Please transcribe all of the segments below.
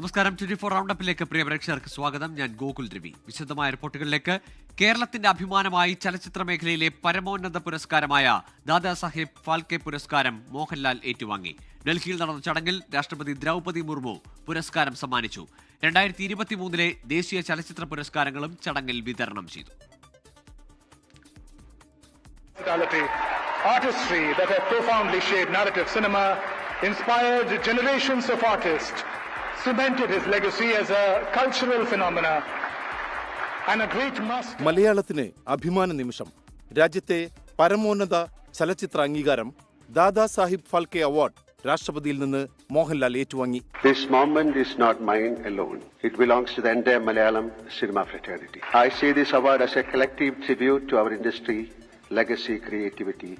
നമസ്കാരം. 24 റൗണ്ടപ്പിലേക്ക് പ്രിയ പ്രേക്ഷകർക്ക് സ്വാഗതം. ഞാൻ ഗോകുൽ രവി. വിശദമായ റിപ്പോർട്ടുകളിലേക്ക്. കേരളത്തിന്റെ അഭിമാനമായി ചലച്ചിത്ര മേഖലയിലെ പരമോന്നത പുരസ്കാരമായ ദാദാസാഹിബ് ഫാൽക്കെ പുരസ്കാരം മോഹൻലാൽ ഏറ്റുവാങ്ങി. ഡൽഹിയിൽ നടന്ന ചടങ്ങിൽ രാഷ്ട്രപതി ദ്രൗപദി മുർമു പുരസ്കാരം സമ്മാനിച്ചു. 2023 ദേശീയ ചലച്ചിത്ര പുരസ്കാരങ്ങളും ചടങ്ങിൽ വിതരണം ചെയ്തു. Artistry that have profoundly shaped narrative cinema, inspired generations of artists, cemented his legacy as a cultural phenomena and a great master. മലയാളത്തിന് അഭിമാന നിമിഷം. രാജ്യത്തെ പരമോന്നത ചലച്ചിത്ര അംഗീകാരം ദാദാസാഹിബ് ഫാൽക്കെ അവാർഡ് രാഷ്ട്രപതിയിൽ നിന്ന് മോഹൻലാൽ ഏറ്റുവാങ്ങി. This moment is not mine alone. It belongs to the entire Malayalam cinema fraternity. I see this award as a collective tribute to our industry, legacy, creativity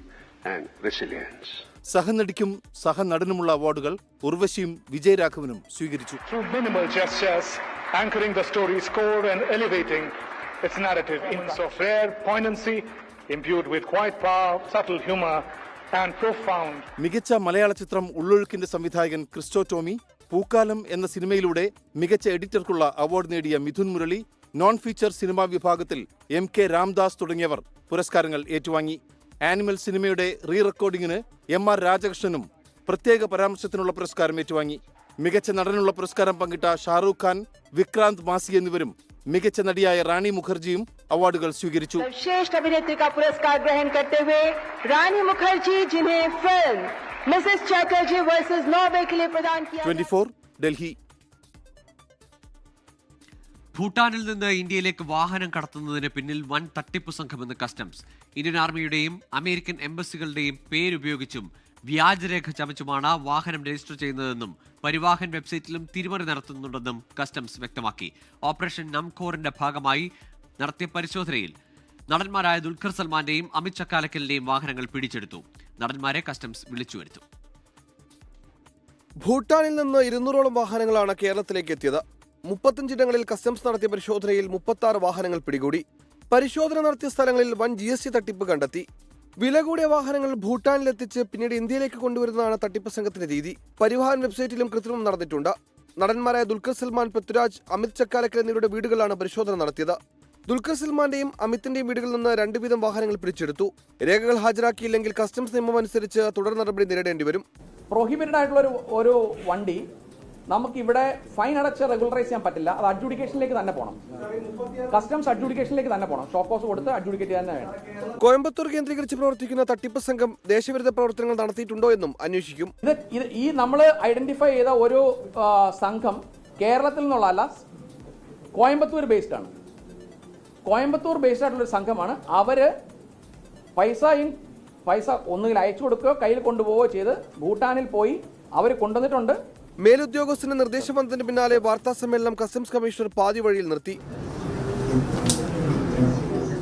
and resilience. സഹനടിക്കും സഹനടനുമുള്ള അവാർഡുകൾ ഉർവശിയും വിജയരാഘവനും സ്വീകരിച്ചു. Through minimal gestures, anchoring the story's core and elevating its narrative in of rare poignancy, imbued with quiet power, subtle humor and profound. മികച്ച മലയാള ചിത്രം ഉള്ളൊഴുക്കിന്റെ സംവിധായകൻ Cristo Tomy, പൂക്കാലം എന്ന സിനിമയിലൂടെ മികച്ച എഡിറ്റർക്കുള്ള award നേടിയ Mithun Murali, non feature cinema വിഭാഗത്തിൽ MK രാംദാസ് തുടങ്ങിയവർ പുരസ്കാരങ്ങൾ ഏറ്റുവാങ്ങി. ആനിമൽ സിനിമയുടെ റീ റെക്കോർഡിംഗിന് MR രാജകൃഷ്ണനും പ്രത്യേക പരാമർശത്തിനുള്ള പുരസ്കാരം ഏറ്റുവാങ്ങി. മികച്ച നടനുള്ള പുരസ്കാരം പങ്കിട്ട ഷാറൂഖ് ഖാൻ, വിക്രാന്ത് മാസി എന്നിവരും മികച്ച നടിയായ റാണി മുഖർജിയും അവാർഡുകൾ സ്വീകരിച്ചു. श्रेष्ठ अभिनेत्री का पुरस्कार ग्रहण करते हुए रानी मुखर्जी, जिन्हें film Mrs Chatterjee versus Norway के लिए प्रदान किया. 24 ഡൽഹി. ഭൂട്ടാനിൽ നിന്ന് ഇന്ത്യയിലേക്ക് വാഹനം കടത്തുന്നതിന് പിന്നിൽ വൻ തട്ടിപ്പ് സംഘമെന്ന് കസ്റ്റംസ്. ഇന്ത്യൻ ആർമിയുടെയും അമേരിക്കൻ എംബസികളുടെയും പേരുപയോഗിച്ചും വ്യാജരേഖ ചമച്ചുമാണ് വാഹനം രജിസ്റ്റർ ചെയ്യുന്നതെന്നും പരിവാഹൻ വെബ്സൈറ്റിലും തിരിമറി നടത്തുന്നുണ്ടെന്നും കസ്റ്റംസ് വ്യക്തമാക്കി. ഓപ്പറേഷൻ നംഖോറിന്റെ ഭാഗമായി നടത്തിയ പരിശോധനയിൽ നടന്മാരായ ദുൽഖർ സൽമാന്റെയും അമിത് ചക്കാലക്കലിന്റെയും വാഹനങ്ങൾ പിടിച്ചെടുത്തു. നടന്മാരെ കസ്റ്റംസ് വിളിച്ചു വരുത്തും. ഭൂട്ടാനിൽ നിന്ന് 200ഓളം വാഹനങ്ങളാണ് കേരളത്തിലേക്ക് എത്തിയത്. 35 ഇടങ്ങളിൽ കസ്റ്റംസ് നടത്തിയ പരിശോധനയിൽ 36 വാഹനങ്ങൾ പിടികൂടി. പരിശോധന നടത്തിയ സ്ഥലങ്ങളിൽ വൻ GST തട്ടിപ്പ് കണ്ടെത്തി. വില കൂടിയ വാഹനങ്ങൾ ഭൂട്ടാനിലെത്തിച്ച് പിന്നീട് ഇന്ത്യയിലേക്ക് കൊണ്ടുവരുന്നതാണ് തട്ടിപ്പ് സംഘത്തിന്റെ രീതി. പരിവാഹൻ വെബ്സൈറ്റിലും കൃത്രിമം നടന്നിട്ടുണ്ട്. നടന്മാരായ ദുൽഖർ സൽമാൻ, പൃഥ്വിരാജ്, അമിത് ചക്കാലക്കൽ എന്നിവരുടെ വീടുകളിലാണ് പരിശോധന നടത്തിയത്. ദുൽഖർ സൽമാന്റെയും അമിത്തിന്റെയും വീടുകളിൽ നിന്ന് 2 വീതം വാഹനങ്ങൾ പിടിച്ചെടുത്തു. രേഖകൾ ഹാജരാക്കിയില്ലെങ്കിൽ കസ്റ്റംസ് നിയമം അനുസരിച്ച് തുടർ നടപടി നേരിടേണ്ടി വരും. പ്രോഹിബിറ്റഡ് ആയിട്ടുള്ള ഒരു വണ്ടി നമുക്കിവിടെ ഫൈൻ അടച്ച് റെഗുലറൈസ് ചെയ്യാൻ പറ്റില്ല. അത് അഡ്ജുഡിക്കേഷനിലേക്ക് തന്നെ പോകണം. കസ്റ്റംസ് അഡ്ജുഡിക്കേഷനിലേക്ക് തന്നെ പോകണം. ഷോപ്പ് കോസ് കൊടുത്ത് അഡ്ജുഡിക്കേറ്റ് ചെയ്യാൻ തന്നെ വേണം. കോയമ്പത്തൂർ കേന്ദ്രീകരിച്ച് പ്രവർത്തിക്കുന്ന തട്ടിപ്പ് സംഘം ദേശവിരുദ്ധ പ്രവർത്തനങ്ങൾ നടത്തിയിട്ടുണ്ടോ എന്നും അന്വേഷിക്കും. ഈ നമ്മൾ ഐഡന്റിഫൈ ചെയ്ത ഒരു സംഘം കേരളത്തിൽ നിന്നുള്ളതല്ല, കോയമ്പത്തൂർ ബേസ്ഡ് ആണ്. കോയമ്പത്തൂർ ബേസ്ഡ് ആയിട്ടുള്ള ഒരു സംഘമാണ്. അവര് പൈസ ഒന്നുകിൽ അയച്ചു കൊടുക്കുകയോ കയ്യിൽ കൊണ്ടുപോവുകയോ ചെയ്ത് ഭൂട്ടാനിൽ പോയി അവർ കൊണ്ടുവന്നിട്ടുണ്ട്. മേലുദ്യോഗസ്ഥന്റെ നിർദ്ദേശം വന്നതിന് പിന്നാലെ വാർത്താ സമ്മേളനം കസ്റ്റംസ് കമ്മീഷണർ പാതി വഴിയിൽ നിർത്തി.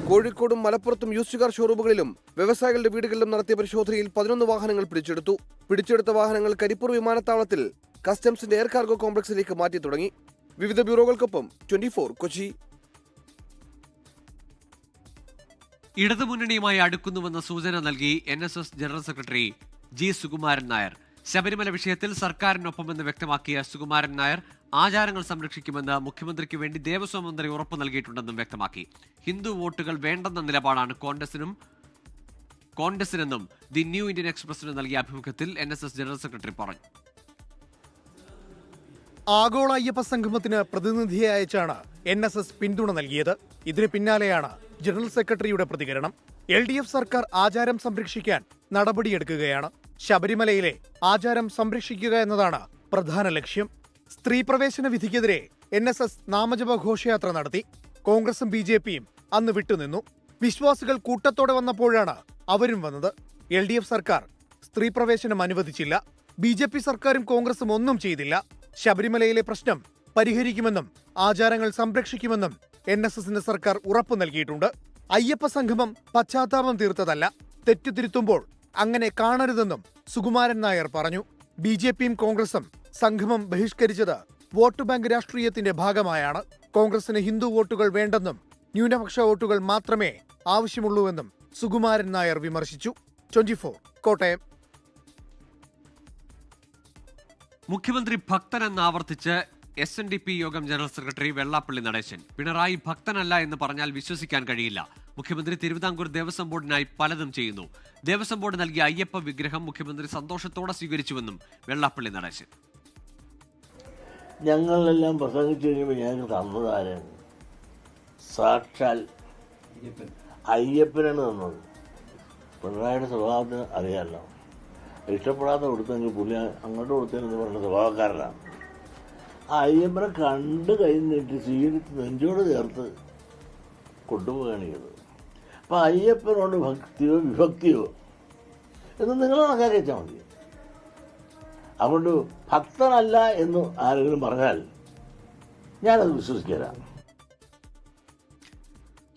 കോഴിക്കോടും മലപ്പുറത്തും യൂസ്ഡ് കാർ ഷോറൂമുകളിലും വ്യവസായികളുടെ വീടുകളിലും നടത്തിയ പരിശോധനയിൽ 11 വാഹനങ്ങൾ പിടിച്ചെടുത്തു. പിടിച്ചെടുത്ത വാഹനങ്ങൾ കരിപ്പൂർ വിമാനത്താവളത്തിൽ കസ്റ്റംസിന്റെ എയർ കാർഗോ കോംപ്ലക്സിലേക്ക് മാറ്റി തുടങ്ങി. വിവിധ ബ്യൂറോകൾക്കൊപ്പം 24 കൊച്ചി. ഇടതുമുന്നണിയുമായി അടുക്കുന്നുവെന്ന സൂചന നൽകി NSS general secretary G. Sukumaran Nair. Sabarimala വിഷയത്തിൽ സർക്കാരിനൊപ്പമെന്ന് വ്യക്തമാക്കിയ സുകുമാരൻ നായർ ആചാരങ്ങൾ സംരക്ഷിക്കുമെന്ന് മുഖ്യമന്ത്രിക്ക് വേണ്ടി ദേവസ്വം മന്ത്രി ഉറപ്പു നൽകിയിട്ടുണ്ടെന്നും വ്യക്തമാക്കി. ഹിന്ദു വോട്ടുകൾ വേണ്ടെന്ന നിലപാടാണ് കോൺഗ്രസിനെന്നും ദി ന്യൂ ഇന്ത്യൻ എക്സ്പ്രസിന് നൽകിയ അഭിമുഖത്തിൽ NSS ജനറൽ സെക്രട്ടറി പറഞ്ഞു. ആഗോള അയ്യപ്പ സംഗമത്തിന് പ്രതിനിധിയെ അയച്ചാണ് NSS പിന്തുണ നൽകിയത്. ഇതിന് പിന്നാലെയാണ് ജനറൽ സെക്രട്ടറിയുടെ പ്രതികരണം. LDF സർക്കാർ ആചാരം സംരക്ഷിക്കാൻ നടപടിയെടുക്കുകയാണ്. ശബരിമലയിലെ ആചാരം സംരക്ഷിക്കുക എന്നതാണ് പ്രധാന ലക്ഷ്യം. സ്ത്രീ പ്രവേശന വിധിക്കെതിരെ NSS നാമജപ ഘോഷയാത്ര നടത്തി. കോൺഗ്രസും BJPയും അന്ന് വിട്ടുനിന്നു. വിശ്വാസികൾ കൂട്ടത്തോടെ വന്നപ്പോഴാണ് അവരും വന്നത്. LDF സർക്കാർ സ്ത്രീ പ്രവേശനം അനുവദിച്ചില്ല. BJP സർക്കാരും കോൺഗ്രസും ഒന്നും ചെയ്തില്ല. ശബരിമലയിലെ പ്രശ്നം പരിഹരിക്കുമെന്നും ആചാരങ്ങൾ സംരക്ഷിക്കുമെന്നും NSSന് സർക്കാർ ഉറപ്പു നൽകിയിട്ടുണ്ട്. അയ്യപ്പ സംഗമം പശ്ചാത്താപം തീർത്തതല്ല, തെറ്റുതിരുത്തുമ്പോൾ അങ്ങനെ കാണരുതെന്നും സുകുമാരൻ നായർ പറഞ്ഞു. BJPയും കോൺഗ്രസും സംഗമം ബഹിഷ്കരിച്ചത് വോട്ട് ബാങ്ക് രാഷ്ട്രീയത്തിന്റെ ഭാഗമായാണ്. കോൺഗ്രസിന് ഹിന്ദു വോട്ടുകൾ വേണ്ടെന്നും ന്യൂനപക്ഷ വോട്ടുകൾ മാത്രമേ ആവശ്യമുള്ളൂവെന്നും സുകുമാരൻ നായർ വിമർശിച്ചു. 24 കോട്ടയം. മുഖ്യമന്ത്രി ഭക്തനെന്ന് ആവർത്തിച്ച് SNDP യോഗം ജനറൽ സെക്രട്ടറി വെള്ളാപ്പള്ളി നടേശൻ. പിണറായി ഭക്തനല്ല എന്ന് പറഞ്ഞാൽ വിശ്വസിക്കാൻ കഴിയില്ല. മുഖ്യമന്ത്രി തിരുവിതാംകൂർ ദേവസ്വം ബോർഡിനായി പലതും ചെയ്യുന്നു. ദേവസ്വം ബോർഡ് നൽകിയ അയ്യപ്പ വിഗ്രഹം മുഖ്യമന്ത്രി സന്തോഷത്തോടെ സ്വീകരിച്ചുവെന്നും വെള്ളാപ്പള്ളി നടേശൻ. ഞങ്ങളെല്ലാം പ്രസംഗിച്ചു കഴിഞ്ഞപ്പോൾ ഞങ്ങൾക്ക് തന്നതാരാണ്? സാക്ഷാൽ അയ്യപ്പനാണ് തന്നത്. പിണറായിയുടെ സ്വഭാവത്തിന് അറിയാമല്ലോ. ഇഷ്ടപ്പെടാതെ കൊടുത്തെങ്കിൽ പുള്ളി അങ്ങോട്ട് കൊടുത്തതെന്ന് പറഞ്ഞ സ്വഭാവക്കാരനാണ്. ആ അയ്യപ്പനെ കണ്ട് കൈ നീട്ടി സ്വീകരിച്ച് നെഞ്ചോട് ചേർത്ത് കൊണ്ടുപോവുകയാണ് ചെയ്തത്. അപ്പം അയ്യപ്പനോട് ഭക്തിയോ വിഭക്തിയോ എന്ന് നിങ്ങൾ കണക്കാക്കി വെച്ചാൽ മതി. അതുകൊണ്ട് ഭക്തനല്ല എന്ന് ആരെങ്കിലും പറഞ്ഞാൽ ഞാനത് വിശ്വസിക്കില്ല.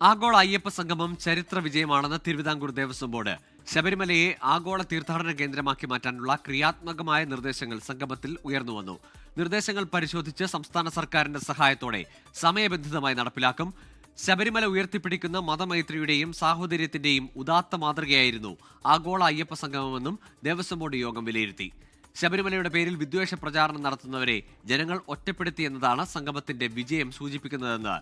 ആഗോള അയ്യപ്പ സംഗമം ചരിത്ര വിജയമാണെന്ന് തിരുവിതാംകൂർ ദേവസ്വം ബോർഡ്. ശബരിമലയെ ആഗോള തീർത്ഥാടന കേന്ദ്രമാക്കി മാറ്റാനുള്ള ക്രിയാത്മകമായ നിർദ്ദേശങ്ങൾ സംഗമത്തിൽ ഉയർന്നുവന്നു. നിർദ്ദേശങ്ങൾ പരിശോധിച്ച് സംസ്ഥാന സർക്കാരിന്റെ സഹായത്തോടെ സമയബന്ധിതമായി നടപ്പിലാക്കും. ശബരിമല ഉയർത്തിപ്പിടിക്കുന്ന മതമൈത്രിയുടെയും സാഹോദര്യത്തിന്റെയും ഉദാത്ത മാതൃകയായിരുന്നു ആഗോള അയ്യപ്പ സംഗമമെന്നും ദേവസ്വം ബോർഡ് യോഗം വിലയിരുത്തി. ശബരിമലയുടെ പേരിൽ വിദ്വേഷ പ്രചാരണം നടത്തുന്നവരെ ജനങ്ങൾ ഒറ്റപ്പെടുത്തിയെന്നതാണ് സംഗമത്തിന്റെ വിജയം സൂചിപ്പിക്കുന്നതെന്ന്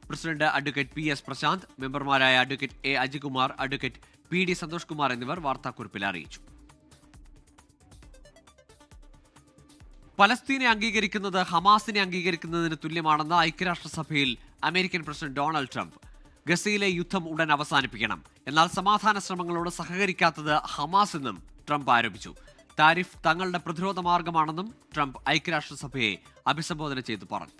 പ്രസിഡന്റ് അഡ്വക്കേറ്റ് PS പ്രശാന്ത്, മെമ്പർമാരായ advocate A Ajikumar, advocate PD Santhosh Kumar എന്നിവർ വാർത്താക്കുറിപ്പിൽ അറിയിച്ചു. പലസ്തീനെ അംഗീകരിക്കുന്നത് ഹമാസിനെ അംഗീകരിക്കുന്നതിന് തുല്യമാണെന്ന് ഐക്യരാഷ്ട്രസഭയിൽ അമേരിക്കൻ പ്രസിഡന്റ് ഡൊണാൾഡ് ട്രംപ്. ഗസയിലെ യുദ്ധം ഉടൻ അവസാനിപ്പിക്കണം, എന്നാൽ സമാധാന ശ്രമങ്ങളോട് സഹകരിക്കാത്തത് ഹമാസ് എന്നും ട്രംപ് ആരോപിച്ചു. താരിഫ് തങ്ങളുടെ പ്രതിരോധ മാർഗമാണെന്നും ട്രംപ് ഐക്യരാഷ്ട്രസഭയെ അഭിസംബോധന ചെയ്തു പറഞ്ഞു.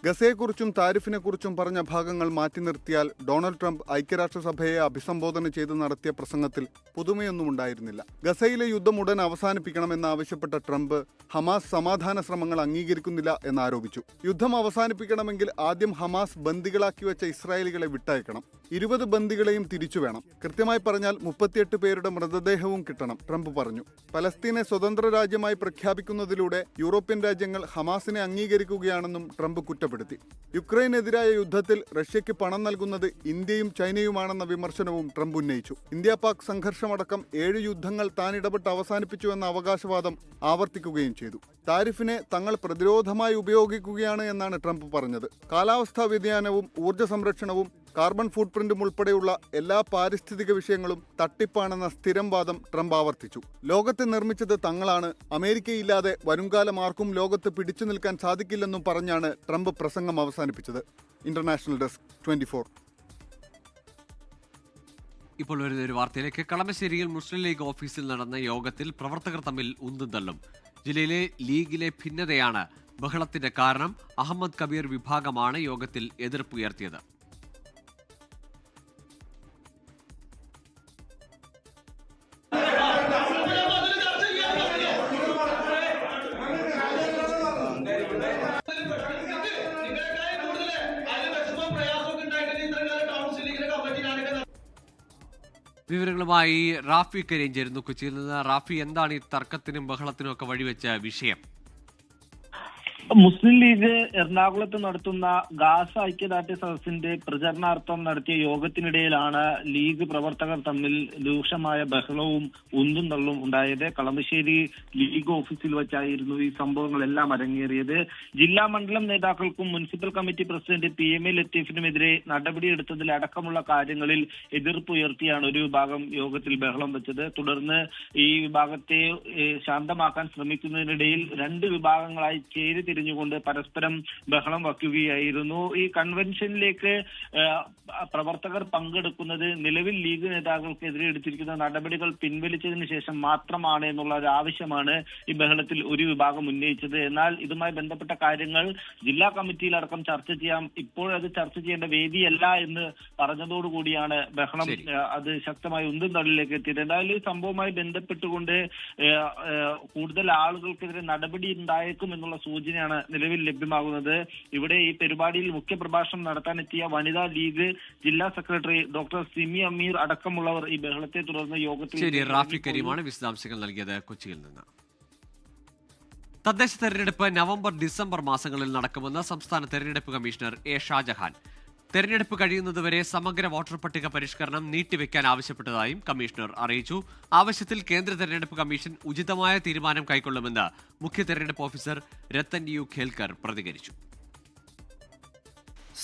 ഗസയെക്കുറിച്ചും താരിഫിനെക്കുറിച്ചും പറഞ്ഞ ഭാഗങ്ങൾ മാറ്റി നിർത്തിയാൽ ഡൊണാൾഡ് ട്രംപ് ഐക്യരാഷ്ട്രസഭയെ അഭിസംബോധന ചെയ്ത് നടത്തിയ പ്രസംഗത്തിൽ പുതുമയൊന്നും ഉണ്ടായിരുന്നില്ല. ഗസയിലെ യുദ്ധം ഉടൻ അവസാനിപ്പിക്കണമെന്നാവശ്യപ്പെട്ട ട്രംപ് ഹമാസ് സമാധാന ശ്രമങ്ങൾ അംഗീകരിക്കുന്നില്ല എന്നാരോപിച്ചു. യുദ്ധം അവസാനിപ്പിക്കണമെങ്കിൽ ആദ്യം ഹമാസ് ബന്ദികളാക്കി വെച്ച ഇസ്രായേലികളെ വിട്ടയക്കണം. 20 ബന്ദികളെയും തിരിച്ചു വേണം. കൃത്യമായി പറഞ്ഞാൽ 38 പേരുടെ മൃതദേഹവും കിട്ടണം, ട്രംപ് പറഞ്ഞു. പലസ്തീനെ സ്വതന്ത്ര രാജ്യമായി പ്രഖ്യാപിക്കുന്നതിലൂടെ യൂറോപ്യൻ രാജ്യങ്ങൾ ഹമാസിനെ അംഗീകരിക്കുകയാണെന്നും ട്രംപ് കുറ്റപ്പെടുത്തി. യുക്രൈനെതിരായ യുദ്ധത്തിൽ റഷ്യയ്ക്ക് പണം നൽകുന്നത് ഇന്ത്യയും ചൈനയുമാണെന്ന വിമർശനവും ട്രംപ് ഉന്നയിച്ചു. ഇന്ത്യ പാക് സംഘർഷമടക്കം 7 യുദ്ധങ്ങൾ താൻ ഇടപെട്ട് അവസാനിപ്പിച്ചുവെന്ന അവകാശവാദം ആവർത്തിക്കുകയും ചെയ്തു. താരിഫിനെ തങ്ങൾ പ്രതിരോധമായി ഉപയോഗിക്കുകയാണ് എന്നാണ് ട്രംപ് പറഞ്ഞത്. കാലാവസ്ഥാ വ്യതിയാനവും ഊർജ്ജ സംരക്ഷണവും കാർബൺ ഫുട് പ്രിന്റും ഉൾപ്പെടെയുള്ള എല്ലാ പാരിസ്ഥിതിക വിഷയങ്ങളും തട്ടിപ്പാണെന്ന സ്ഥിരം വാദം ട്രംപ് ആവർത്തിച്ചു. ലോകത്തെ നിർമ്മിച്ചത് തങ്ങളാണ്, അമേരിക്കയില്ലാതെ വരുംകാലം ആർക്കും ലോകത്ത് പിടിച്ചു നിൽക്കാൻ സാധിക്കില്ലെന്നും പറഞ്ഞാണ് ട്രംപ് പ്രസംഗം അവസാനിപ്പിച്ചത്. International desk 24. ഇപ്പോൾ വരുന്നൊരു വാർത്തയിലേക്ക്. കളമശ്ശേരിയിൽ മുസ്ലിം ലീഗ് ഓഫീസിൽ നടന്ന യോഗത്തിൽ പ്രവർത്തകർ തമ്മിൽ ഉന്തും തള്ളും. ജില്ലയിലെ ലീഗിലെ ഭിന്നതയാണ് ബഹളത്തിന്റെ കാരണം. അഹമ്മദ് കബീർ വിഭാഗമാണ് യോഗത്തിൽ എതിർപ്പുയർത്തിയത്. വിവരങ്ങളുമായി റാഫി കരീം ചേരുന്നു കൊച്ചിയിൽ നിന്ന്. റാഫി, എന്താണ് ഈ തർക്കത്തിനും ബഹളത്തിനും ഒക്കെ വഴിവെച്ച വിഷയം? മുസ്ലിം ലീഗ് എറണാകുളത്ത് നടത്തുന്ന ഗാസ ഐക്യദാർഢ്യ സദസ്സിന്റെ പ്രചരണാർത്ഥം നടത്തിയ യോഗത്തിനിടയിലാണ് ലീഗ് പ്രവർത്തകർ തമ്മിൽ രൂക്ഷമായ ബഹളവും ഉന്തും തള്ളും ഉണ്ടായത്. കളമശ്ശേരി ലീഗ് ഓഫീസിൽ വെച്ചായിരുന്നു ഈ സംഭവങ്ങളെല്ലാം അരങ്ങേറിയത്. ജില്ലാ മണ്ഡലം നേതാക്കൾക്കും മുനിസിപ്പൽ കമ്മിറ്റി പ്രസിഡന്റ് PMA ലത്തീഫിനുമെതിരെ നടപടിയെടുത്തതിൽ അടക്കമുള്ള കാര്യങ്ങളിൽ എതിർപ്പുയർത്തിയാണ് ഒരു വിഭാഗം യോഗത്തിൽ ബഹളം വെച്ചത്. തുടർന്ന് ഈ വിഭാഗത്തെ ശാന്തമാക്കാൻ ശ്രമിക്കുന്നതിനിടയിൽ 2 വിഭാഗങ്ങളായി ചേരി കൊണ്ട് പരസ്പരം ബഹളം വയ്ക്കുകയായിരുന്നു. ഈ കൺവെൻഷനിലേക്ക് പ്രവർത്തകർ പങ്കെടുക്കുന്നത് നിലവിൽ ലീഗ് നേതാക്കൾക്കെതിരെ എടുത്തിരിക്കുന്ന നടപടികൾ പിൻവലിച്ചതിന് ശേഷം മാത്രമാണ് എന്നുള്ള ഒരു ആവശ്യമാണ് ഈ ബഹളത്തിൽ ഒരു വിഭാഗം ഉന്നയിച്ചത്. എന്നാൽ ഇതുമായി ബന്ധപ്പെട്ട കാര്യങ്ങൾ ജില്ലാ കമ്മിറ്റിയിലടക്കം ചർച്ച ചെയ്യാം, ഇപ്പോഴത് ചർച്ച ചെയ്യേണ്ട വേദിയല്ല എന്ന് പറഞ്ഞതോടുകൂടിയാണ് ബഹളം അത് ശക്തമായി ഉന്തും തള്ളിലേക്ക് എത്തിയത്. എന്തായാലും ഈ സംഭവവുമായി ബന്ധപ്പെട്ടുകൊണ്ട് കൂടുതൽ ആളുകൾക്കെതിരെ നടപടി ഉണ്ടായേക്കും എന്നുള്ള സൂചനയാണ് നിലവിൽ ലഭ്യമാകുന്നത്. ഇവിടെ ഈ പരിപാടിയിൽ മുഖ്യപ്രഭാഷണം നടത്താനെത്തിയ വനിതാ ലീഗ് ജില്ലാ സെക്രട്ടറി ഡോക്ടർ സിമി അമീർ അടക്കമുള്ളവർ ഈ ബഹളത്തെ തുടർന്ന് യോഗത്തിൽ. റാഫി കരീമാണ് വിശദാംശങ്ങൾ നൽകിയത് കൊച്ചിയിൽ നിന്ന്. തദ്ദേശ തെരഞ്ഞെടുപ്പ് നവംബർ ഡിസംബർ മാസങ്ങളിൽ നടക്കുമെന്ന് സംസ്ഥാന തെരഞ്ഞെടുപ്പ് കമ്മീഷണർ A ഷാജഹാൻ. തെരഞ്ഞെടുപ്പ് കഴിയുന്നതുവരെ സമഗ്ര വോട്ടർ പട്ടിക പരിഷ്കരണം നീട്ടിവെക്കാൻ ആവശ്യപ്പെട്ടതായും കമ്മീഷണർ അറിയിച്ചു. ആവശ്യത്തിൽ കേന്ദ്ര തെരഞ്ഞെടുപ്പ് കമ്മീഷൻ ഉചിതമായ തീരുമാനം കൈക്കൊള്ളുമെന്ന് മുഖ്യ തെരഞ്ഞെടുപ്പ് ഓഫീസർ രത്തൻ യു ഖേൽക്കർ പ്രതികരിച്ചു.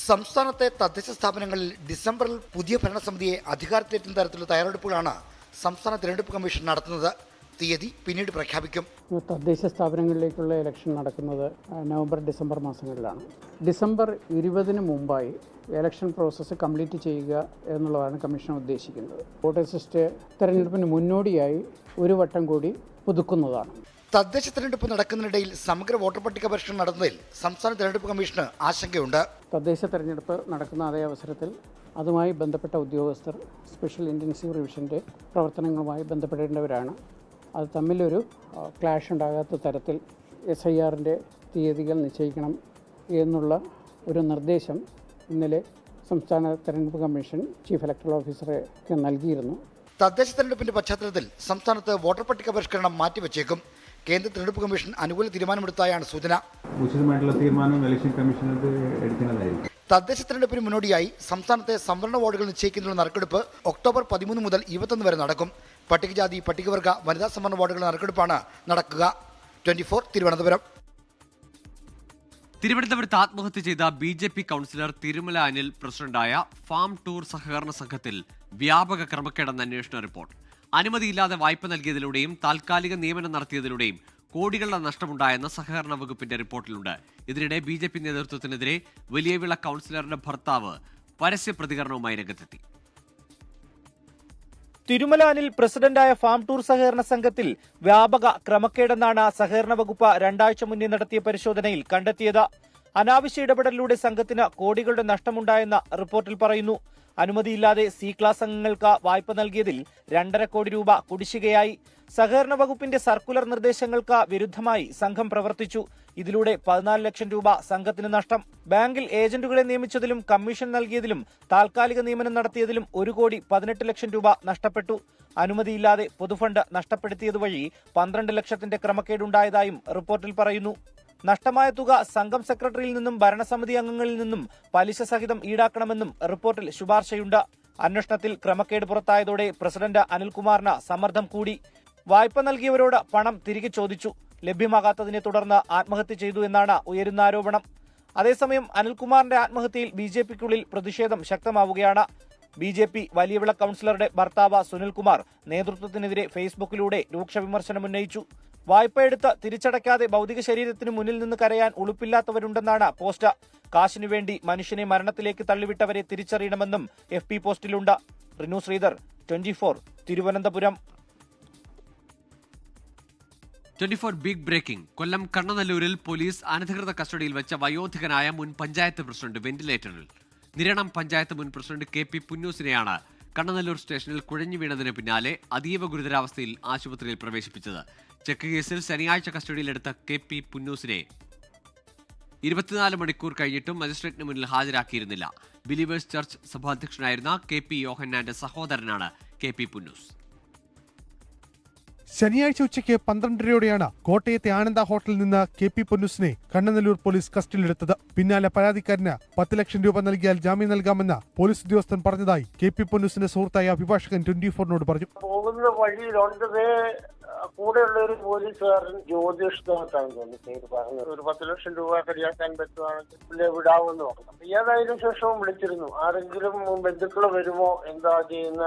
സംസ്ഥാനത്തെ തദ്ദേശ സ്ഥാപനങ്ങളിൽ ഡിസംബറിൽ പുതിയ ഭരണസമിതിയെ അധികാരത്തിലെത്തുന്ന തരത്തിലുള്ള തയ്യാറെടുപ്പുകളാണ് സംസ്ഥാന തെരഞ്ഞെടുപ്പ് കമ്മീഷൻ നടത്തുന്നത്. തീയതി പിന്നീട് പ്രഖ്യാപിക്കും. തദ്ദേശ സ്ഥാപനങ്ങളിലേക്കുള്ള ഇലക്ഷൻ നടക്കുന്നത് നവംബർ ഡിസംബർ മാസങ്ങളിലാണ്. ഡിസംബർ 20 മുമ്പായി ഇലക്ഷൻ പ്രോസസ്സ് കംപ്ലീറ്റ് ചെയ്യുക എന്നുള്ളതാണ് കമ്മീഷൻ ഉദ്ദേശിക്കുന്നത്. വോട്ടേഴ്സ് ലിസ്റ്റ് തെരഞ്ഞെടുപ്പിന് മുന്നോടിയായി ഒരു വട്ടം കൂടി പുതുക്കുന്നതാണ്. തദ്ദേശ തെരഞ്ഞെടുപ്പ് നടക്കുന്നതിനിടയിൽ സമഗ്ര വോട്ടർ പട്ടിക പരിഷ്കരണം നടന്നതിൽ സംസ്ഥാന തെരഞ്ഞെടുപ്പ് കമ്മീഷന് ആശങ്കയുണ്ട്. തദ്ദേശ തെരഞ്ഞെടുപ്പ് നടക്കുന്ന അതേ അവസരത്തിൽ അതുമായി ബന്ധപ്പെട്ട ഉദ്യോഗസ്ഥർ സ്പെഷ്യൽ ഇൻറ്റൻസീവ് റിവിഷൻ്റെ പ്രവർത്തനങ്ങളുമായി ബന്ധപ്പെടേണ്ടവരാണ്. അത് തമ്മിലൊരു ക്ലാഷ് ഉണ്ടാകാത്ത തരത്തിൽ SIRൻ്റെ തീയതികൾ നിശ്ചയിക്കണം എന്നുള്ള ഒരു നിർദ്ദേശം ഇന്നലെ സംസ്ഥാന തെരഞ്ഞെടുപ്പ് കമ്മീഷൻ ചീഫ് ഇലക്ടറൽ ഓഫീസർക്ക് നൽകിയിരുന്നു. തദ്ദേശ തെരഞ്ഞെടുപ്പിന്റെ പശ്ചാത്തലത്തിൽ സംസ്ഥാനത്ത് വോട്ടർ പട്ടിക പരിഷ്കരണം മാറ്റിവെച്ചേക്കും. കേന്ദ്ര തെരഞ്ഞെടുപ്പ് കമ്മീഷൻ അനുകൂല തീരുമാനമെടുത്തായാണ് സൂചന. ഉചിതമായിട്ടുള്ള തീരുമാനം ഇലക്ഷൻ കമ്മീഷൻ എടുക്കുന്നതായിരിക്കും. തദ്ദേശ തെരഞ്ഞെടുപ്പിന് മുന്നോടിയായി സംസ്ഥാനത്തെ സംവരണ വാർഡുകൾ നിശ്ചയിക്കുന്നതിനുള്ള നറുക്കെടുപ്പ് ഒക്ടോബർ 13 മുതൽ 21 വരെ നടക്കും. പട്ടികജാതി, പട്ടികവർഗ, വനിതാ സംവരണ വാർഡുകളുടെ നറുക്കെടുപ്പാണ് നടക്കുക. 24 തിരുവനന്തപുരം. തിരുവനന്തപുരത്ത് ആത്മഹത്യ ചെയ്ത BJP കൗൺസിലർ തിരുമല അനിൽ പ്രസിഡന്റായ ഫാം ടൂർ സഹകരണ സംഘത്തിൽ വ്യാപക ക്രമക്കേടെന്ന അന്വേഷണ റിപ്പോർട്ട്. അനുമതിയില്ലാതെ വായ്പ നൽകിയതിലൂടെയും താൽക്കാലിക നിയമനം നടത്തിയതിലൂടെയും കോടികളുടെ നഷ്ടമുണ്ടായെന്ന സഹകരണ വകുപ്പിന്റെ റിപ്പോർട്ടിലുണ്ട്. ഇതിനിടെ BJP നേതൃത്വത്തിനെതിരെ വലിയവിള കൗൺസിലറുടെ ഭർത്താവ് പരസ്യ പ്രതികരണവുമായി രംഗത്തെത്തി. തിരുമല അനിൽ പ്രസിഡന്റായ ഫാം ടൂർ സഹകരണ സംഘത്തിൽ വ്യാപക ക്രമക്കേടെന്നാണ് സഹകരണ വകുപ്പ് 2 ആഴ്ച മുന്നേ നടത്തിയ പരിശോധനയിൽ കണ്ടെത്തിയത്. അനാവശ്യ ഇടപെടലിലൂടെ സംഘത്തിന് കോടികളുടെ നഷ്ടമുണ്ടായെന്ന റിപ്പോർട്ടിൽ പറയുന്നു. അനുമതിയില്ലാതെ C ക്ലാസ് അംഗങ്ങൾക്ക് വായ്പ നൽകിയതിൽ 2.5 കോടി രൂപ കുടിശ്ശികയായി. സഹകരണ വകുപ്പിന്റെ സർക്കുലർ നിർദ്ദേശങ്ങൾക്ക് വിരുദ്ധമായി സംഘം പ്രവർത്തിച്ചു. ഇതിലൂടെ 14 ലക്ഷം രൂപ സംഘത്തിന് നഷ്ടം. ബാങ്കിൽ ഏജന്റുകളെ നിയമിച്ചതിലും കമ്മീഷൻ നൽകിയതിലും താൽക്കാലിക നിയമനം നടത്തിയതിലും 1 കോടി 18 ലക്ഷം രൂപ നഷ്ടപ്പെട്ടു. അനുമതിയില്ലാതെ പൊതുഫണ്ട് നഷ്ടപ്പെടുത്തിയത് വഴി 12 ലക്ഷത്തിന്റെ ക്രമക്കേടുണ്ടായതായും റിപ്പോർട്ടിൽ പറയുന്നു. നഷ്ടമായ തുക സംഘം സെക്രട്ടറിയിൽ നിന്നും ഭരണസമിതി അംഗങ്ങളിൽ നിന്നും പലിശ സഹിതം ഈടാക്കണമെന്നും റിപ്പോർട്ടിൽ ശുപാർശയുണ്ട്. അന്വേഷണത്തിൽ ക്രമക്കേട് പുറത്തായതോടെ പ്രസിഡന്റ് അനിൽകുമാറിന് സമ്മർദ്ദം കൂടി. വായ്പ നൽകിയവരോട് പണം തിരികെ ചോദിച്ചു. ലഭ്യമാകാത്തതിനെ തുടർന്ന് ആത്മഹത്യ ചെയ്തു എന്നാണ് ഉയരുന്ന ആരോപണം. അതേസമയം അനിൽകുമാറിന്റെ ആത്മഹത്യയിൽ BJPക്കുള്ളിൽ പ്രതിഷേധം ശക്തമാവുകയാണ്. BJP വലിയവിള കൗൺസിലറുടെ ഭർത്താവ് സുനിൽകുമാർ നേതൃത്വത്തിനെതിരെ ഫേസ്ബുക്കിലൂടെ രൂക്ഷ വിമർശനം ഉന്നയിച്ചു. വായ്പയെടുത്ത് തിരിച്ചടയ്ക്കാതെ ഭൗതിക ശരീരത്തിന് മുന്നിൽ നിന്ന് കരയാൻ ഉളുപ്പില്ലാത്തവരുണ്ടെന്നാണ് പോസ്റ്റ്. കാശിനു വേണ്ടി മനുഷ്യനെ മരണത്തിലേക്ക് തള്ളിവിട്ടവരെ തിരിച്ചറിയണമെന്നും FP പോസ്റ്റിലുണ്ട്. റിനു ശ്രീധർ, 24 തിരുവനന്തപുരം. 24 big breaking. കൊല്ലം കണ്ണനല്ലൂരിൽ പോലീസ് അനധികൃത കസ്റ്റഡിയിൽ വെച്ച വയോധികനായ മുൻ പഞ്ചായത്ത് പ്രസിഡന്റ് വെന്റിലേറ്ററിൽ. നിരണം പഞ്ചായത്ത് മുൻ പ്രസിഡന്റ് KP പുന്നൂസിനെയാണ് കണ്ണനല്ലൂർ സ്റ്റേഷനിൽ കുഴഞ്ഞു വീണതിന് പിന്നാലെ അതീവ ഗുരുതരാവസ്ഥയിൽ ആശുപത്രിയിൽ പ്രവേശിപ്പിച്ചത്. ചെക്ക് കേസിൽ ശനിയാഴ്ച കസ്റ്റഡിയിലെടുത്ത KP പുന്നൂസിനെ 24 മണിക്കൂർ കഴിഞ്ഞിട്ടും മജിസ്ട്രേറ്റിന് മുന്നിൽ ഹാജരാക്കിയിരുന്നില്ല. ബിലീവേഴ്സ് ചർച്ച് സഭാധ്യക്ഷനായിരുന്ന KP യോഹന്നാന്റെ സഹോദരനാണ് KP പുന്നൂസ്. ശനിയാഴ്ച ഉച്ചയ്ക്ക് 12:30യോടെയാണ് കോട്ടയത്തെ ആനന്ദ ഹോട്ടലിൽ നിന്ന് KP പൊന്നൂസിനെ കണ്ണനല്ലൂർ പോലീസ് കസ്റ്റഡിയിലെടുത്തത്. പിന്നാലെ പരാതിക്കാരന് 10 ലക്ഷം രൂപ നൽകിയാൽ ജാമ്യം നൽകാമെന്ന് പോലീസ് ഉദ്യോഗസ്ഥൻ പറഞ്ഞതായി KP പൊന്നൂസിന്റെ സുഹൃത്തായ അഭിഭാഷകൻ 24നോട് പറഞ്ഞു. പോകുന്ന വഴിയിൽ കൂടെയുള്ള ഒരു പോലീസുകാരൻ ജ്യോതിഷ് ദാസാണ് തോന്നി പേര് പറഞ്ഞത്. ഒരു 10 ലക്ഷം രൂപ കടിയാക്കാൻ പറ്റുവാണെങ്കിൽ പുള്ളിയെ വിടാമെന്ന് പറഞ്ഞു. ഏതായാലും ശേഷവും വിളിച്ചിരുന്നു. ആരെങ്കിലും ബന്ധുക്കൾ വരുമോ, എന്താ ചെയ്യുന്ന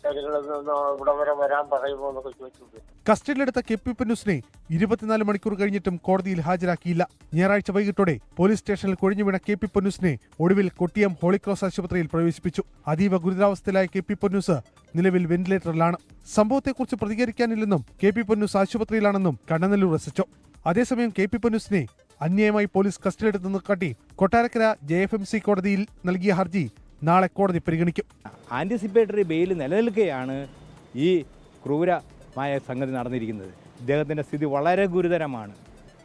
ഇവിടെ വരെ വരാൻ പറയുമോ എന്നൊക്കെ ചോദിച്ചു. കസ്റ്റഡിയിലെടുത്ത KP പൊന്നൂസിനെ 24 മണിക്കൂർ കഴിഞ്ഞിട്ടും കോടതിയിൽ ഹാജരാക്കിയില്ല. ഞായറാഴ്ച വൈകിട്ടോടെ പോലീസ് സ്റ്റേഷനിൽ കൊഴിഞ്ഞു വീണ KP പൊന്നൂസിനെ ഒടുവിൽ കൊട്ടിയം ഹോളിക്രോസ് ആശുപത്രിയിൽ പ്രവേശിപ്പിച്ചു. അതീവ ഗുരുതരാവസ്ഥയിലായ KP പൊന്നൂസ് നിലവിൽ വെന്റിലേറ്ററിലാണ്. സംഭവത്തെക്കുറിച്ച് പ്രതികരിക്കാനില്ലെന്നും KP പൊന്നൂസ് ആശുപത്രിയിലാണെന്നും കണ്ണനല്ലൂർ SHO. അതേസമയം KP പൊന്നൂസിനെ അന്യായമായി പോലീസ് കസ്റ്റഡിയിലെടുത്തെന്ന് കാട്ടി കൊട്ടാരക്കര JFMC കോടതിയിൽ നൽകിയ ഹർജി നാളെ കോടതി പരിഗണിക്കും. ആന്റിസിപ്പേറ്ററി ബെയിൽ നിലനിൽക്കെയാണ് ഈ ക്രൂരമായ സംഗതി നടന്നിരിക്കുന്നത്. ഇദ്ദേഹത്തിൻ്റെ സ്ഥിതി വളരെ ഗുരുതരമാണ്.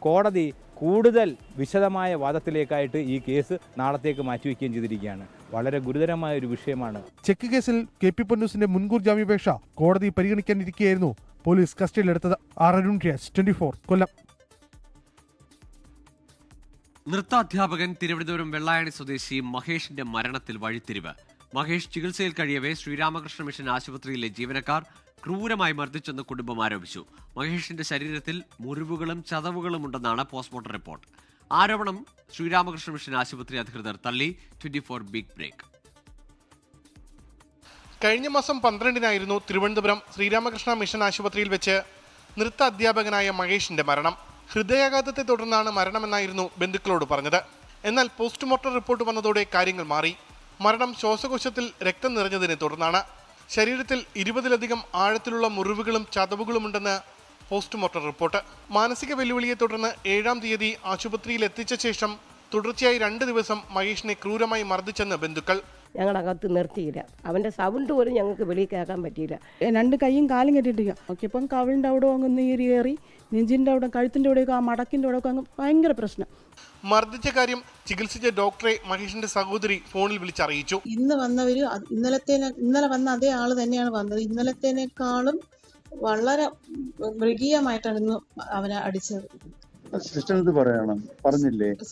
കോടതി കൂടുതൽ വിശദമായ വാദത്തിലേക്കായിട്ട് ഈ കേസ് നാളത്തേക്ക് മാറ്റിവെക്കുകയും ചെയ്തിരിക്കുകയാണ്. വളരെ ഗുരുതരമായ ഒരു വിഷയമാണ്. ചെക്ക് കേസിൽ KP പൊന്നൂസിന്റെ മുൻകൂർ ജാമ്യാപേക്ഷ കോടതി പരിഗണിക്കാനിരിക്കെയായിരുന്നു പോലീസ് കസ്റ്റഡിയിലെടുത്തത്. അരുൺ രാജ്, 24 കൊല്ലം. നൃത്താധ്യാപകൻ തിരുവനന്തപുരം വെള്ളായണി സ്വദേശി മഹേഷിന്റെ മരണത്തിൽ വഴിത്തിരിവ്. മഹേഷ് ചികിത്സയിൽ കഴിയവേ ശ്രീരാമകൃഷ്ണ മിഷൻ ആശുപത്രിയിലെ ജീവനക്കാർ ക്രൂരമായി മർദ്ദിച്ചെന്ന് കുടുംബം ആരോപിച്ചു. മഹേഷിന്റെ ശരീരത്തിൽ മുറിവുകളും ചതവുകളും ഉണ്ടെന്നാണ് പോസ്റ്റ്മോർട്ടം റിപ്പോർട്ട്. ആരോപണം ശ്രീരാമകൃഷ്ണ മിഷൻ ആശുപത്രി അധികൃതർ തള്ളി. 24 ബിഗ് ബ്രേക്ക്. കഴിഞ്ഞ മാസം 12-നായിരുന്നു തിരുവനന്തപുരം ശ്രീരാമകൃഷ്ണ മിഷൻ ആശുപത്രിയിൽ വെച്ച് നൃത്ത അധ്യാപകനായ മഹേഷിന്റെ മരണം. ഹൃദയാഘാതത്തെ തുടർന്നാണ് മരണമെന്നായിരുന്നു ബന്ധുക്കളോട് പറഞ്ഞത്. എന്നാൽ പോസ്റ്റ്മോർട്ടം റിപ്പോർട്ട് വന്നതോടെ കാര്യങ്ങൾ മാറി. മരണം ശ്വാസകോശത്തിൽ രക്തം നിറഞ്ഞതിനെ തുടർന്നാണ്. ശരീരത്തിൽ 20-ലധികം ആഴത്തിലുള്ള മുറിവുകളും ചതവുകളുമുണ്ടെന്ന് പോസ്റ്റ്മോർട്ടം റിപ്പോർട്ട്. മാനസിക വെല്ലുവിളിയെ തുടർന്ന് 7-ാം തീയതി ആശുപത്രിയിൽ എത്തിച്ച ശേഷം തുടർച്ചയായി 2 ദിവസം മഹേഷിനെ ക്രൂരമായി മർദ്ദിച്ചെന്ന് ബന്ധുക്കൾ. ഞങ്ങളകത്ത് നിർത്തിയില്ല. അവൻ്റെ സൗണ്ട് പോലും ഞങ്ങൾക്ക് വെളിയിൽ കേൾക്കാൻ പറ്റിയില്ല. 2 കൈയും കാലും കെട്ടിട്ടില്ല. നോക്കിയപ്പം കവിളിൻ്റെ അവിടെ അങ്ങ് നീരിയേറി, നെഞ്ചിൻ്റെ അവിടെ, കഴുത്തിൻ്റെ അവിടെയൊക്കെ, ആ മടക്കിൻ്റെ അവിടെയൊക്കെ അങ്ങ് ഭയങ്കര പ്രശ്നം. മർദ്ദിച്ച കാര്യം ചികിത്സിച്ച ഡോക്ടറെ മഹേഷിന്റെ സഹോദരി ഫോണിൽ വിളിച്ചറിയിച്ചു. ഇന്ന് വന്നവര് ഇന്നലെ വന്ന അതേ ആള് തന്നെയാണ് വന്നത്. ഇന്നലത്തേനേക്കാളും വളരെ മൃഗീയമായിട്ടാണ് ഇന്ന് അവനെ അടിച്ചത്.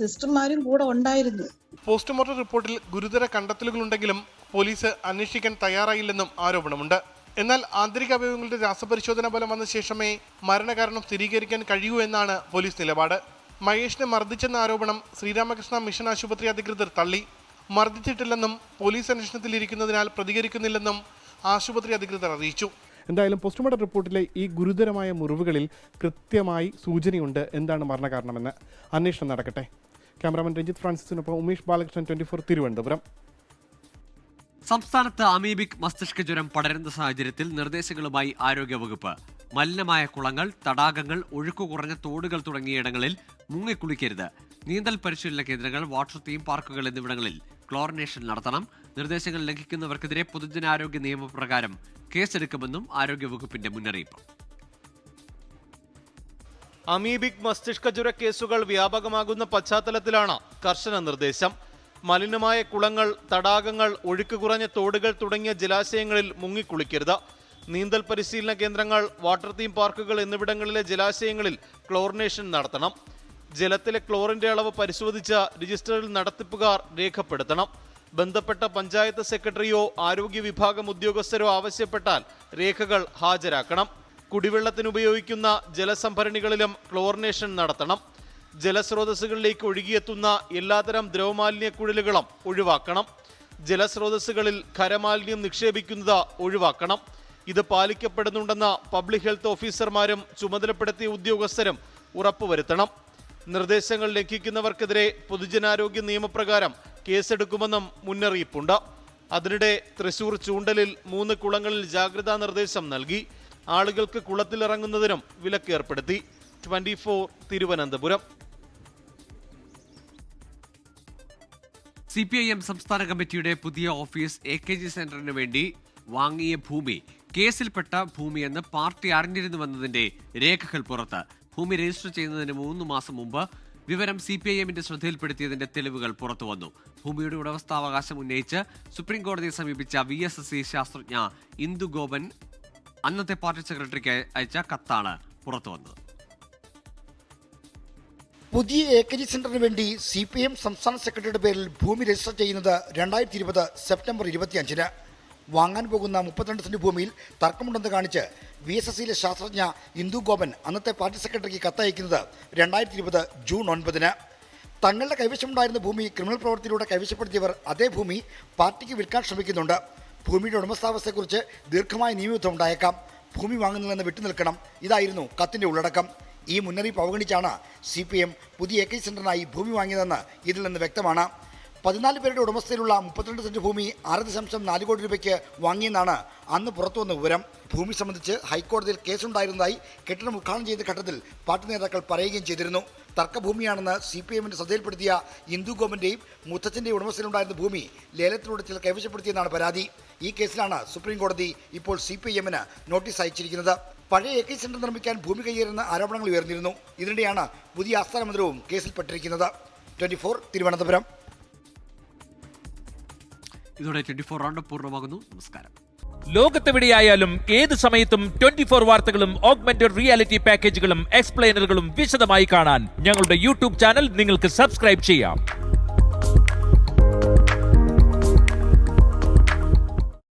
സിസ്റ്റർമാരും കൂടെ ഉണ്ടായിരുന്നു. പോസ്റ്റ്മോർട്ടം റിപ്പോർട്ടിൽ ഗുരുതര കണ്ടെത്തലുകളുണ്ടെങ്കിലും പോലീസ് അന്വേഷിക്കാൻ തയ്യാറായില്ലെന്നും ആരോപണമുണ്ട്. എന്നാൽ ആന്തരിക അവയവങ്ങളുടെ രാസപരിശോധന ഫലം വന്ന ശേഷമേ മരണകാരണം സ്ഥിരീകരിക്കാൻ കഴിയൂ എന്നാണ് പോലീസ് നിലപാട്. മഹേഷിനെ മർദ്ദിച്ചെന്ന ആരോപണം ശ്രീരാമകൃഷ്ണ മിഷൻ ആശുപത്രി അധികൃതർ തള്ളി. മർദ്ദിച്ചിട്ടില്ലെന്നും പോലീസ് അന്വേഷണത്തിലിരിക്കുന്നതിനാൽ പ്രതികരിക്കുന്നില്ലെന്നും ആശുപത്രി അധികൃതർ അറിയിച്ചു. എന്തായാലും പോസ്റ്റ്മോർട്ടം റിപ്പോർട്ടിലെ ഈ ഗുരുതരമായ മുറിവുകളിൽ കൃത്യമായി സൂചനയുണ്ട് എന്താണ് മരണകാരണമെന്ന്. അന്വേഷണം നടക്കട്ടെ. ക്യാമറാമാൻ രഞ്ജിത്ത് ഫ്രാൻസിസിനൊപ്പം ഉമേഷ് ബാലകൃഷ്ണൻ, 24 തിരുവനന്തപുരം. സംസ്ഥാനത്ത് അമീബിക് മസ്തിഷ്ക ജ്വരം പടരുന്ന സാഹചര്യത്തിൽ നിർദ്ദേശങ്ങളുമായി ആരോഗ്യവകുപ്പ്. മലിനമായ കുളങ്ങൾ, തടാകങ്ങൾ, ഒഴുക്കു കുറഞ്ഞ തോടുകൾ തുടങ്ങിയിടങ്ങളിൽ മുങ്ങിക്കുളിക്കരുത്. നീന്തൽ പരിശീലന കേന്ദ്രങ്ങൾ, വാട്ടർ തീം പാർക്കുകൾ എന്നിവിടങ്ങളിൽ ക്ലോറിനേഷൻ നടത്തണം. നിർദ്ദേശങ്ങൾ ലംഘിക്കുന്നവർക്കെതിരെ പൊതുജനാരോഗ്യ നിയമപ്രകാരം കേസെടുക്കുമെന്നും ആരോഗ്യവകുപ്പിന്റെ മുന്നറിയിപ്പ്. അമീബിക് മസ്തിഷ്ക ജ്വര കേസുകൾ വ്യാപകമാകുന്ന പശ്ചാത്തലത്തിലാണ് കർശന നിർദ്ദേശം. മലിനമായ കുളങ്ങൾ, തടാകങ്ങൾ, ഒഴുക്ക് കുറഞ്ഞ തോടുകൾ തുടങ്ങിയ ജലാശയങ്ങളിൽ മുങ്ങിക്കുളിക്കരുത്. നീന്തൽ പരിശീലന കേന്ദ്രങ്ങൾ, വാട്ടർ തീം പാർക്കുകൾ എന്നിവിടങ്ങളിലെ ജലാശയങ്ങളിൽ ക്ലോറിനേഷൻ നടത്തണം. ജലത്തിലെ ക്ലോറിന്റെ അളവ് പരിശോധിച്ച രജിസ്റ്ററിൽ നടത്തിപ്പുകാർ രേഖപ്പെടുത്തണം. ബന്ധപ്പെട്ട പഞ്ചായത്ത് സെക്രട്ടറിയോ ആരോഗ്യ വിഭാഗം ഉദ്യോഗസ്ഥരോ ആവശ്യപ്പെട്ടാൽ രേഖകൾ ഹാജരാക്കണം. കുടിവെള്ളത്തിനുപയോഗിക്കുന്ന ജലസംഭരണികളിലും ക്ലോറിനേഷൻ നടത്തണം. ജലസ്രോതസ്സുകളിലേക്ക് ഒഴുകിയെത്തുന്ന എല്ലാത്തരം ദ്രവമാലിന്യ കുഴലുകളും ഒഴിവാക്കണം. ജലസ്രോതസ്സുകളിൽ ഖരമാലിന്യം നിക്ഷേപിക്കുന്നത് ഒഴിവാക്കണം. ഇത് പാലിക്കപ്പെടുന്നുണ്ടെന്ന് പബ്ലിക് ഹെൽത്ത് ഓഫീസർമാരും ചുമതലപ്പെടുത്തിയ ഉദ്യോഗസ്ഥരും ഉറപ്പുവരുത്തണം. നിർദ്ദേശങ്ങൾ ലംഘിക്കുന്നവർക്കെതിരെ പൊതുജനാരോഗ്യ നിയമപ്രകാരം കേസെടുക്കുമെന്നും മുന്നറിയിപ്പുണ്ട്. അതിനിടെ തൃശൂർ ചൂണ്ടലിൽ 3 കുളങ്ങളിൽ ജാഗ്രതാ നിർദ്ദേശം നൽകി. ആളുകൾക്ക് കുളത്തിലിറങ്ങുന്നതിനും വിലക്ക് ഏർപ്പെടുത്തി. 24 തിരുവനന്തപുരം. CPIM സംസ്ഥാന കമ്മിറ്റിയുടെ പുതിയ ഓഫീസ് AKG സെന്ററിന് വേണ്ടി വാങ്ങിയ ഭൂമി കേസിൽപ്പെട്ട ഭൂമിയെന്ന് പാർട്ടി അറിഞ്ഞിരുന്നുവെന്നതിന്റെ രേഖകൾ പുറത്ത്. ഭൂമി രജിസ്റ്റർ ചെയ്യുന്നതിന് 3 മാസം മുമ്പ് വിവരം CPIMന്റെ ശ്രദ്ധയിൽപ്പെടുത്തിയതിന്റെ തെളിവുകൾ പുറത്തുവന്നു. ഭൂമിയുടെ ഉടമസ്ഥാവകാശം ഉന്നയിച്ച് സുപ്രീം കോടതിയെ സമീപിച്ച VSSC ശാസ്ത്രജ്ഞ ഇന്ദു ഗോപൻ അന്നത്തെ പാർട്ടി സെക്രട്ടറിക്ക് അയച്ച കത്താണ് പുറത്തുവന്നത്. പുതിയ AKG സെന്ററിന് വേണ്ടി CPIM സംസ്ഥാന സെക്രട്ടറിയുടെ പേരിൽ ഭൂമി രജിസ്റ്റർ ചെയ്യുന്നത് 2020 സെപ്റ്റംബർ 25-ന്. വാങ്ങാൻ പോകുന്ന 32 സെന്റ് ഭൂമിയിൽ തർക്കമുണ്ടെന്ന് കാണിച്ച് VSSCയിലെ ശാസ്ത്രജ്ഞ ഇന്ദു ഗോപൻ അന്നത്തെ പാർട്ടി സെക്രട്ടറിക്ക് കത്തയക്കുന്നത് 2020 ജൂൺ 9-ന്. തങ്ങളുടെ കൈവശമുണ്ടായിരുന്ന ഭൂമി ക്രിമിനൽ പ്രവൃത്തിയിലൂടെ കൈവശപ്പെടുത്തിയവർ അതേ ഭൂമി പാർട്ടിക്ക് വിൽക്കാൻ ശ്രമിക്കുന്നുണ്ട്. ഭൂമിയുടെ ഉടമസ്ഥാവസ്ഥയെക്കുറിച്ച് ദീർഘമായ നിയമയുദ്ധം ഉണ്ടായേക്കാം. ഭൂമി വാങ്ങുന്നതിൽ നിന്ന് വിട്ടുനിൽക്കണം. ഇതായിരുന്നു കത്തിന്റെ ഉള്ളടക്കം. ഈ മുന്നറിയിപ്പ് അവഗണിച്ചാണ് CPIM പുതിയ AKG സെന്ററിനായി ഭൂമി വാങ്ങിയതെന്ന് ഇതിൽ നിന്ന് വ്യക്തമാണ്. 14 പേരുടെ ഉടമസ്ഥയിലുള്ള 32 സെന്റ് ഭൂമി 6.4 കോടി രൂപയ്ക്ക് വാങ്ങിയെന്നാണ് അന്ന് പുറത്തുവന്ന വിവരം. ഭൂമി സംബന്ധിച്ച് ഹൈക്കോടതിയിൽ കേസുണ്ടായിരുന്നതായി കെട്ടിടം ഉദ്ഘാടനം ചെയ്ത ഘട്ടത്തിൽ പാർട്ടി നേതാക്കൾ പറയുകയും ചെയ്തിരുന്നു. തർക്കഭൂമിയാണെന്ന് CPIMന്റെ ശ്രദ്ധയിൽപ്പെടുത്തിയ ഇന്ദു ഗോപന്റെയും മുത്തച്ഛന്റെയും ഉടമസ്ഥയിലുണ്ടായിരുന്ന ഭൂമി ലേലത്തിലൂടെ ചിലർ കൈവശപ്പെടുത്തിയെന്നാണ് പരാതി. ഈ കേസിലാണ് സുപ്രീം കോടതി ഇപ്പോൾ CPIMന് നോട്ടീസ് അയച്ചിരിക്കുന്നത്. പഴയ AKG സെന്റർ നിർമ്മിക്കാൻ ഭൂമി കയ്യേറുന്ന ആരോപണങ്ങൾ ഉയർന്നിരുന്നു. ഇതിനിടെയാണ് പുതിയ ആസ്ഥാന മന്ദിരവും കേസിൽപ്പെട്ടിരിക്കുന്നത്. 24 തിരുവനന്തപുരം. ഇതോടെ 24 റൗണ്ട് പൂർണ്ണമാകുന്നു. നമസ്കാരം. ലോകത്തെവിടെയായാലും ഏത് സമയത്തും 24 വാർത്തകളും ഓഗ്മെന്റഡ് റിയാലിറ്റി പാക്കേജുകളും എക്സ്പ്ലെയിനറുകളും വിശദമായി കാണാൻ ഞങ്ങളുടെ യൂട്യൂബ് ചാനൽ നിങ്ങൾക്ക് സബ്സ്ക്രൈബ് ചെയ്യാം.